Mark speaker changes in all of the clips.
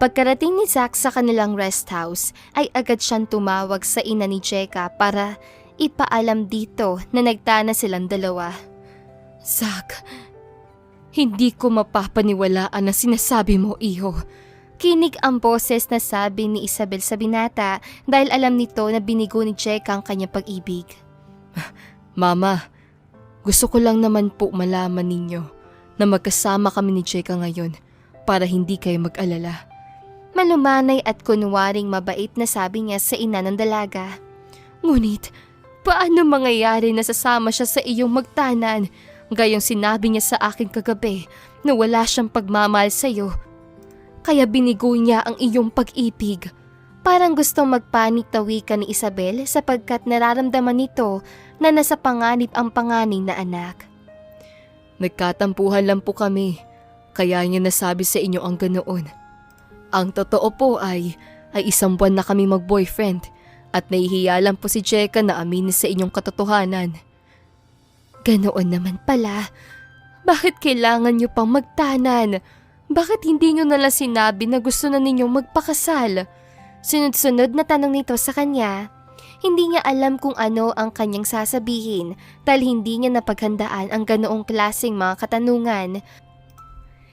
Speaker 1: Pagkarating ni Zack sa kanilang rest house ay agad siyang tumawag sa ina ni Jeka para ipaalam dito na nagtana silang dalawa.
Speaker 2: Zack, hindi ko mapapaniwalaan na sinasabi mo, iho.
Speaker 1: Kinig ang boses na sabi ni Isabel sa binata dahil alam nito na binigo ni Jeka ang kanyang pag-ibig.
Speaker 2: Mama, gusto ko lang naman po malaman ninyo na magkasama kami ni Jeka ngayon para hindi kayo mag-alala.
Speaker 1: Malumanay at kunwaring mabait na sabi niya sa ina ng dalaga.
Speaker 2: Ngunit, paano mangyayari na sasama siya sa iyong magtanan? Gayong sinabi niya sa akin kagabi na wala siyang pagmamahal sa iyo. Kaya binigo niya ang iyong pag-ibig.
Speaker 1: Parang gustong magpanik-tawi ka ni Isabel sapagkat nararamdaman nito na nasa panganib ang panganay na anak.
Speaker 2: Nagkatampuhan lang po kami, kaya niya nasabi sa inyo ang ganoon. Ang totoo po ay 1 buwan na kami mag-boyfriend at nahihiya lang po si Jeka na aminin sa inyong katotohanan.
Speaker 1: Ganoon naman pala. Bakit kailangan niyo pang magtanan? Bakit hindi niyo nalang sinabi na gusto na ninyong magpakasal? Sunod-sunod na tanong nito sa kanya. Hindi niya alam kung ano ang kanyang sasabihin dahil hindi niya napaghandaan ang ganoong klaseng mga katanungan.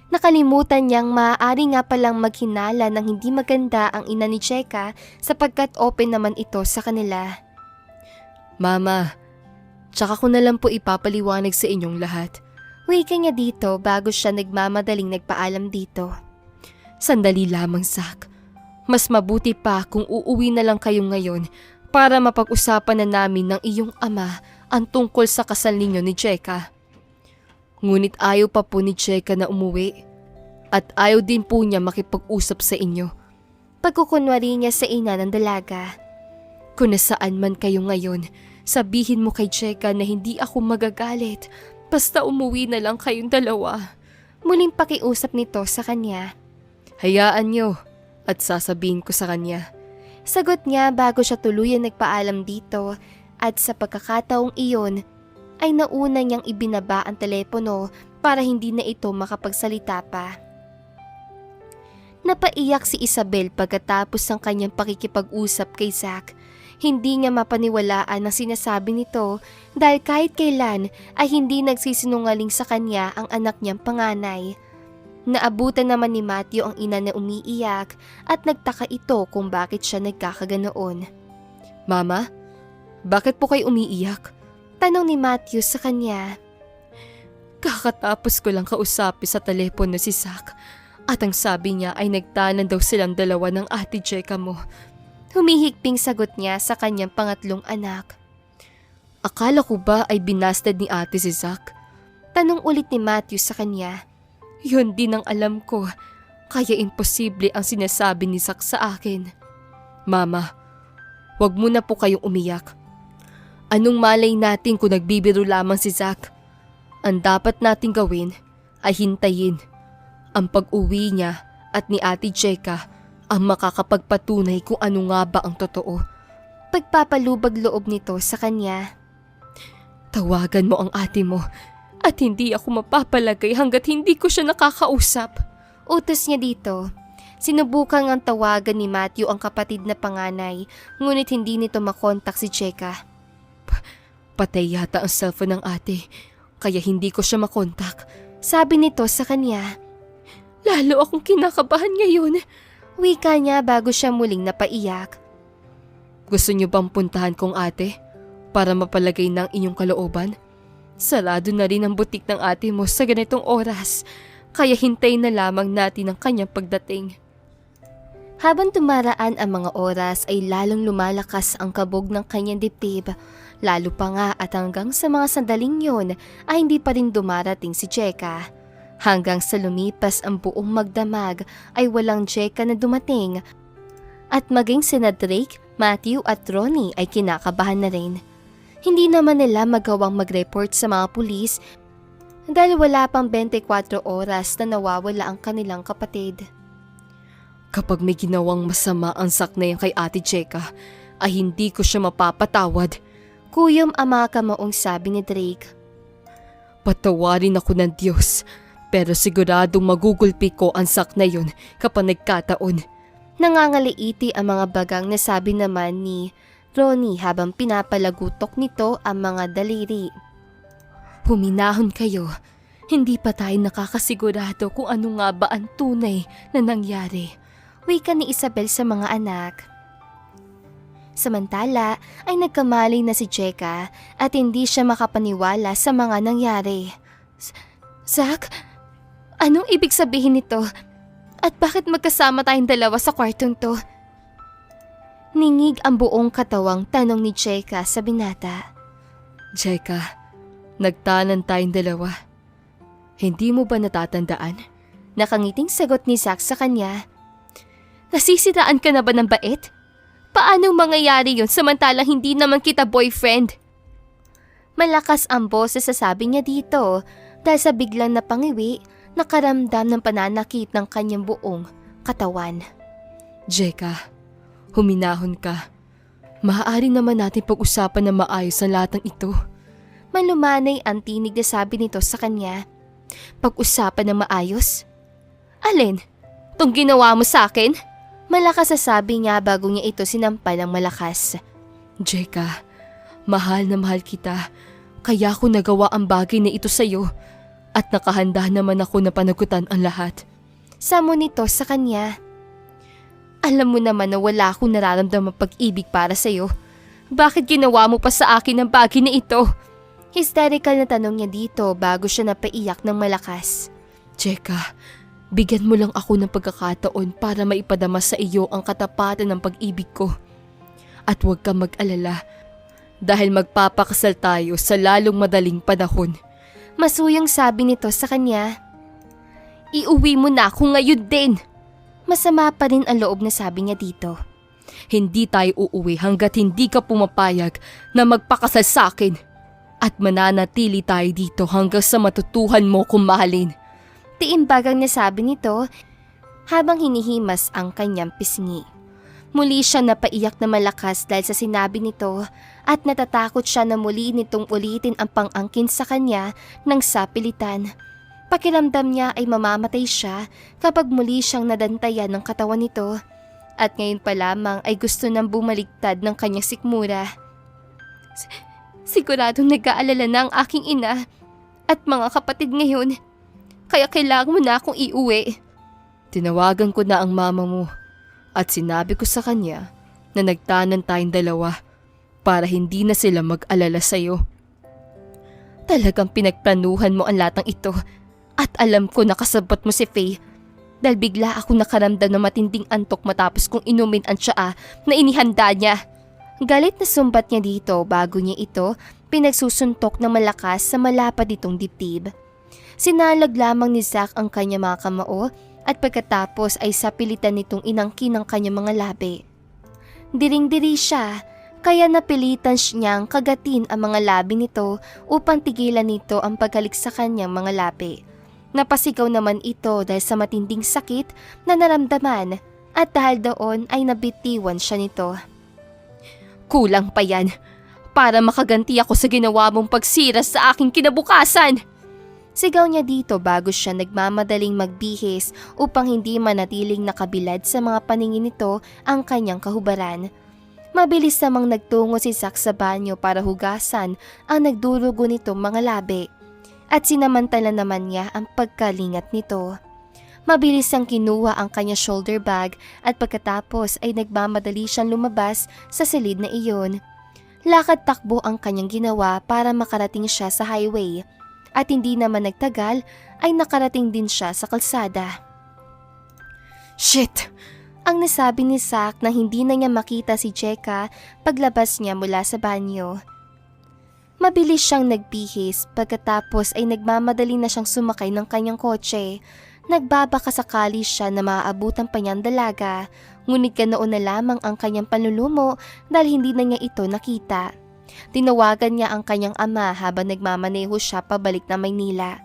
Speaker 1: Nakalimutan niyang maaari nga palang maghinala ng hindi maganda ang ina ni Jeka sapagkat open naman ito sa kanila.
Speaker 2: Mama, tsaka ko na lang po ipapaliwanag sa inyong lahat.
Speaker 1: Wika niya dito bago siya nagmamadaling nagpaalam dito.
Speaker 2: Sandali lamang, Zack. Mas mabuti pa kung uuwi na lang kayo ngayon para mapag-usapan na namin ng iyong ama ang tungkol sa kasal ninyo ni Jeka. Ngunit ayaw pa po ni Jeka na umuwi at ayaw din po niya makipag-usap sa inyo.
Speaker 1: Pagkukunwari niya sa ina ng dalaga.
Speaker 2: Kung nasaan man kayo ngayon, sabihin mo kay Jeka na hindi ako magagalit. Basta umuwi na lang kayong dalawa.
Speaker 1: Muling pakiusap nito sa kanya.
Speaker 2: Hayaan niyo at sasabihin ko sa kanya.
Speaker 1: Sagot niya bago siya tuluyan nagpaalam dito at sa pagkakataong iyon ay nauna niyang ibinaba ang telepono para hindi na ito makapagsalita pa. Napaiyak si Isabel pagkatapos ng kanyang pakikipag-usap kay Zack. Hindi niya mapaniwalaan ang sinasabi nito dahil kahit kailan ay hindi nagsisinungaling sa kanya ang anak niyang panganay. Naabutan naman ni Matthew ang ina na umiiyak at nagtaka ito kung bakit siya nagkakaganoon.
Speaker 2: Mama, bakit po kayo umiiyak?
Speaker 1: Tanong ni Matthew sa kanya.
Speaker 2: Kakatapos ko lang kausapin sa telepono si Zack at ang sabi niya ay nagtanan daw silang dalawa ng ate Jeka mo.
Speaker 1: Humihigping sagot niya sa kanyang pangatlong anak.
Speaker 2: Akala ko ba ay binasted ni ate si Zack?
Speaker 1: Tanong ulit ni Matthew sa kanya.
Speaker 2: Yun din ang alam ko, kaya imposible ang sinasabi ni Zack sa akin. Mama, wag mo na po kayong umiyak. Anong malay natin kung nagbibiro lamang si Zack? Ang dapat nating gawin ay hintayin ang pag-uwi niya at ni ate Jeka ang makakapagpatunay kung ano nga ba ang totoo.
Speaker 1: Pagpapalubag loob nito sa kanya.
Speaker 2: Tawagan mo ang ate mo at hindi ako mapapalagay hanggat hindi ko siya nakakausap.
Speaker 1: Utos niya dito. Sinubukan ang tawagan ni Matthew ang kapatid na panganay, ngunit hindi nito makontak si Jeka.
Speaker 2: Patay yata ang cellphone ng ate, kaya hindi ko siya makontak.
Speaker 1: Sabi nito sa kanya.
Speaker 2: Lalo akong kinakabahan ngayon.
Speaker 1: Wika niya bago siya muling napaiyak.
Speaker 2: Gusto niyo bang puntahan kong ate para mapalagay ng inyong kalooban? Sarado na rin ang butik ng ate mo sa ganitong oras, kaya hintayin na lamang natin ang kanyang pagdating.
Speaker 1: Habang tumaraan ang mga oras ay lalong lumalakas ang kabog ng kanyang dibdib. Lalo pa nga at hanggang sa mga sandaling yun ay hindi pa rin dumarating si Jeka. Hanggang sa lumipas ang buong magdamag ay walang Jeka na dumating at maging sina Drake, Matthew at Ronnie ay kinakabahan na rin. Hindi naman nila magawang mag-report sa mga pulis dahil wala pang 24 oras na nawawala ang kanilang kapatid.
Speaker 2: Kapag may ginawang masama ang Zack na yan kay ate Jeka ay hindi ko siya mapapatawad.
Speaker 1: Kuyom ang mga kamaong sabi ni Drake.
Speaker 2: Patawarin ako ng Diyos. Pero siguradong magugulpi ko ang sak na yun kapag nagkataon.
Speaker 1: Nangangaliiti ang mga bagang na sabi naman ni Ronnie habang pinapalagutok nito ang mga daliri.
Speaker 2: Huminahon kayo. Hindi pa tayo nakakasigurado kung ano nga ba ang tunay na nangyari.
Speaker 1: Wika ni Isabel sa mga anak. Samantala ay nagkamali na si Jeka at hindi siya makapaniwala sa mga nangyari. Zach, anong ibig sabihin nito? At bakit magkasama tayong dalawa sa kwartong to? Ningig ang buong katawang tanong ni Jeka sa binata.
Speaker 2: Jeka, nagtanan tayong dalawa. Hindi mo ba natatandaan?
Speaker 1: Nakangiting sagot ni Zach sa kanya. Nasisiraan ka na ba ng bait? Paano mangyayari yun samantalang hindi naman kita boyfriend? Malakas ang boses sa sabi niya dito dahil sa biglang napangiwi, nakaramdam ng pananakit ng kanyang buong katawan.
Speaker 2: Jeka, huminahon ka. Maaari naman natin pag-usapan na maayos ang lahat ng ito.
Speaker 1: Malumanay ang tinig na sabi nito sa kanya. Pag-usapan na maayos? Alin? Tong ginawa mo sa akin? Malakas sa sabi niya bago niya ito sinampal ng malakas.
Speaker 2: Jeka, mahal na mahal kita. Kaya ko nagawa ang bagay na ito sa'yo. At nakahanda naman ako na panagutan ang lahat.
Speaker 1: Samo nito sa kanya. Alam mo naman na wala akong nararamdamang pag-ibig para sa'yo. Bakit ginawa mo pa sa akin ang bagay na ito? Hysterical na tanong niya dito bago siya napaiyak ng malakas.
Speaker 2: Jeka, bigyan mo lang ako ng pagkakataon para maipadama sa iyo ang katapatan ng pag-ibig ko. At huwag kang mag-alala dahil magpapakasal tayo sa lalong madaling panahon.
Speaker 1: Masuyang sabi nito sa kanya. Iuwi mo na ako ngayon din. Masama pa rin ang loob na sabi niya dito.
Speaker 2: Hindi tayo uuwi hanggat hindi ka pumapayag na magpakasal sa akin. At mananatili tayo dito hanggang sa matutuhan mo kung mahalin.
Speaker 1: Tiimbagang nasabi nito habang hinihimas ang kanyang pisngi. Muli siyang napaiyak na malakas dahil sa sinabi nito at natatakot siya na muli nitong ulitin ang pang-angkin sa kanya ng sapilitan. Pakiramdam niya ay mamamatay siya kapag muli siyang nadantayan ng katawan nito. At ngayon pa lamang ay gusto nang bumaliktad ng kanyang sikmura. Siguradong nag-aalala na ang aking ina at mga kapatid ngayon. Kaya kailangan mo na akong iuwi.
Speaker 2: Tinawagan ko na ang mama mo at sinabi ko sa kanya na nagtanan tayong dalawa para hindi na sila mag-alala sa'yo.
Speaker 1: Talagang pinagplanuhan mo ang lahat ng ito at alam ko na kasabot mo si Faye dahil bigla ako nakaramdam ng matinding antok matapos kong inumin ang tsaa na inihanda niya. Galit na sumbat niya dito bago niya ito pinagsusuntok ng malakas sa malapad itong dibdib. Sinalag lamang ni Zach ang kanyang mga kamao at pagkatapos ay sapilitan nitong inangkin ang kanyang mga labi. Diring-diri siya kaya napilitan niyang kagatin ang mga labi nito upang tigilan nito ang paghalik sa kanyang mga labi. Napasigaw naman ito dahil sa matinding sakit na naramdaman at dahil doon ay nabitiwan siya nito. Kulang pa yan para makaganti ako sa ginawa mong pagsira sa aking kinabukasan. Sigaw niya dito bago siya nagmamadaling magbihis upang hindi manatiling nakabilad sa mga paningin nito ang kanyang kahubaran. Mabilis namang nagtungo si Zach sa banyo para hugasan ang nagdurugo nitong mga labi at sinamantala naman niya ang pagkalingat nito. Mabilis siyang kinuha ang kanya shoulder bag at pagkatapos ay nagmamadali siyang lumabas sa silid na iyon. Lakad takbo ang kanyang ginawa para makarating siya sa highway at hindi naman nagtagal ay nakarating din siya sa kalsada. Shit! Ang nasabi ni Zach na hindi na niya makita si Jeka paglabas niya mula sa banyo. Mabilis siyang nagbihis pagkatapos ay nagmamadali na siyang sumakay ng kanyang kotse. Nagbabaka sakali siya na maaabutan pa niyang dalaga, ngunit ganoon na lamang ang kanyang panlulumo dahil hindi na niya ito nakita. Tinawagan niya ang kanyang ama habang nagmamaneho siya pabalik na Maynila.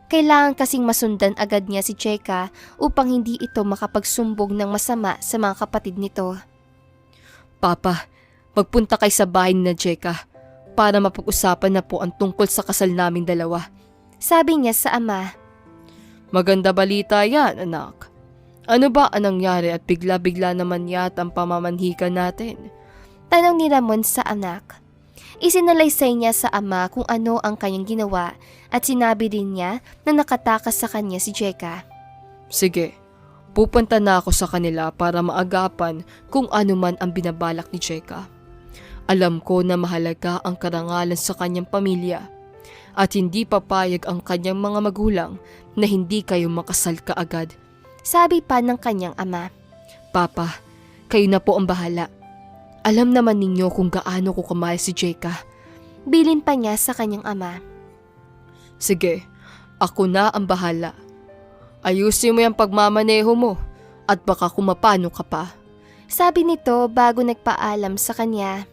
Speaker 1: Kailangan kasing masundan agad niya si Jeka upang hindi ito makapagsumbog ng masama sa mga kapatid nito.
Speaker 2: Papa, magpunta kay sa bahay na Jeka para mapag-usapan na po ang tungkol sa kasal naming dalawa.
Speaker 1: Sabi niya sa ama.
Speaker 2: Maganda balita yan, anak. Ano ba ang nangyari at bigla-bigla naman yata ang pamamanhikan natin?
Speaker 1: Tanong ni Ramon sa anak. Isinalaysay niya sa ama kung ano ang kanyang ginawa at sinabi din niya na nakatakas sa kanya si Jeka.
Speaker 2: Sige, pupunta na ako sa kanila para maagapan kung ano man ang binabalak ni Jeka. Alam ko na mahalaga ang karangalan sa kanyang pamilya at hindi papayag ang kanyang mga magulang na hindi kayo makasal kaagad.
Speaker 1: Sabi pa ng kanyang ama.
Speaker 2: Papa, kayo na po ang bahala. Alam naman ninyo kung gaano ko kamahal si Jeka.
Speaker 1: Bilin pa niya sa kanyang ama.
Speaker 2: Sige, ako na ang bahala. Ayusin mo yung pagmamaneho mo at baka kumapano ka pa.
Speaker 1: Sabi nito bago nagpaalam sa kanya.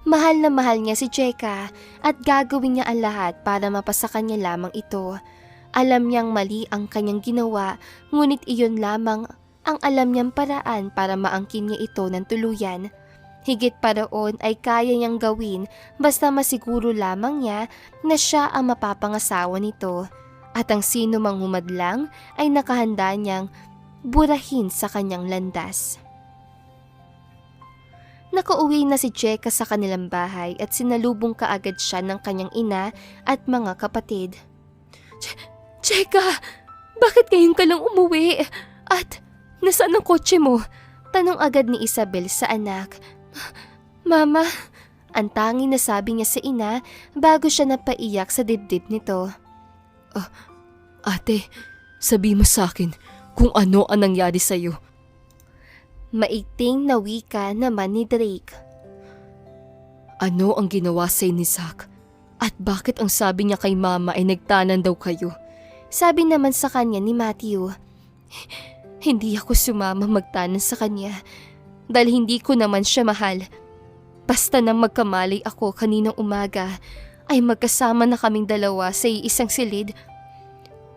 Speaker 1: Mahal na mahal niya si Jeka at gagawin niya ang lahat para mapasa kanya lamang ito. Alam niyang mali ang kanyang ginawa, ngunit iyon lamang ang alam niyang paraan para maangkin niya ito ng tuluyan. Higit pa roon ay kaya niyang gawin basta masiguro lamang niya na siya ang mapapangasawa nito. At ang sino mang humadlang ay nakahanda niyang burahin sa kanyang landas. Nakauwi na si Jeka sa kanilang bahay at sinalubong kaagad siya ng kanyang ina at mga kapatid. Jeka, bakit ngayon ka lang umuwi? At nasaan ang kotse mo? Tanong agad ni Isabel sa anak. Mama, ang tanging na sabi niya sa ina bago siya napaiyak sa dibdib nito.
Speaker 2: Ate, sabi mo sa akin kung ano ang nangyari sa'yo.
Speaker 1: Maiting na wika naman ni Drake.
Speaker 2: Ano ang ginawa sa'yo ni Zach? At bakit ang sabi niya kay mama ay nagtanan daw kayo?
Speaker 1: Sabi naman sa kanya ni Matthew. Hindi ako sumama magtanan sa kanya dahil hindi ko naman siya mahal. Basta nang magkamalay ako kaninang umaga ay magkasama na kaming dalawa sa isang silid.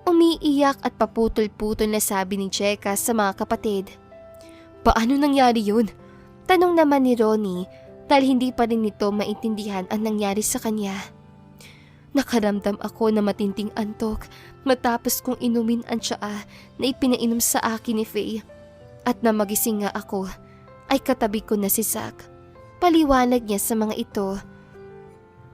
Speaker 1: Umiiyak at paputol-putol na sabi ni Jeka sa mga kapatid. Paano nangyari yun? Tanong naman ni Ronnie dahil hindi pa rin nito maintindihan ang nangyari sa kanya. Nakaramdam ako na matinding antok matapos kong inumin ang tsaa na ipinainom sa akin ni Faye. At na magising nga ako ay katabi ko na si Zach. Paliwanag niya sa mga ito.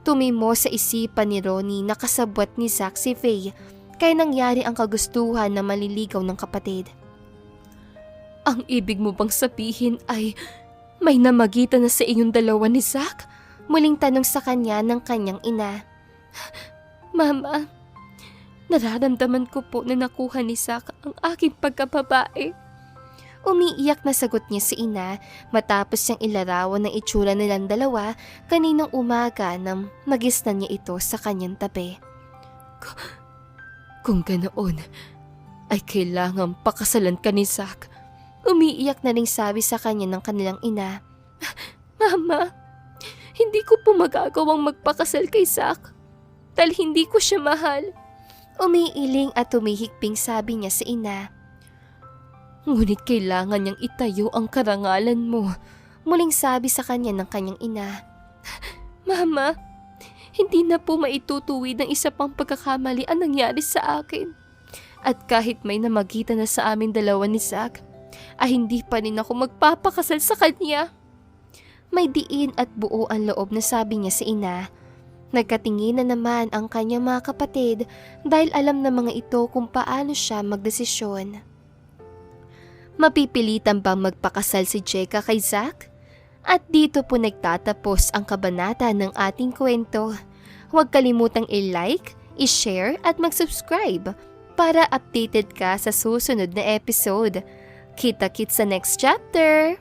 Speaker 1: Tumimo sa isipan ni Ronnie na kasabwat ni Zach si Faye kaya nangyari ang kagustuhan na maliligaw ng kapatid. Ang ibig mo bang sabihin ay may namagitan na sa inyong dalawa ni Zach? Muling tanong sa kanya ng kanyang ina. Mama, nararamdaman ko po na nakuha ni Zach ang aking pagkababae. Umiiyak na sagot niya si ina matapos siyang ilarawan ng itsura nilang dalawa kaninang umaga nang magisnan niya ito sa kanyang tabi. Kung ganoon, ay kailangang pakasalan ka ni Zach. Umiiyak na ring sabi sa kanya ng kanilang ina. Mama, hindi ko po magagawang magpakasal kay Zach dahil hindi ko siya mahal. Umiiling at humihikping sabi niya sa ina. Ngunit kailangan niyang itayo ang karangalan mo. Muling sabi sa kanya ng kanyang ina. Mama, hindi na po maitutuwid ng isa pang pagkakamali ang nangyari sa akin. At kahit may namagitan na sa aming dalawa ni Zach, ay hindi pa rin ako magpapakasal sa kanya. May diin at buo ang loob na sabi niya sa ina. Nagkatingin na naman ang kanyang mga kapatid dahil alam ng mga ito kung paano siya magdesisyon. Mapipilitan bang magpakasal si Jeka kay Zach? At dito po nagtatapos ang kabanata ng ating kwento. Huwag kalimutang i-like, i-share at mag-subscribe para updated ka sa susunod na episode. Kita-kits sa next chapter!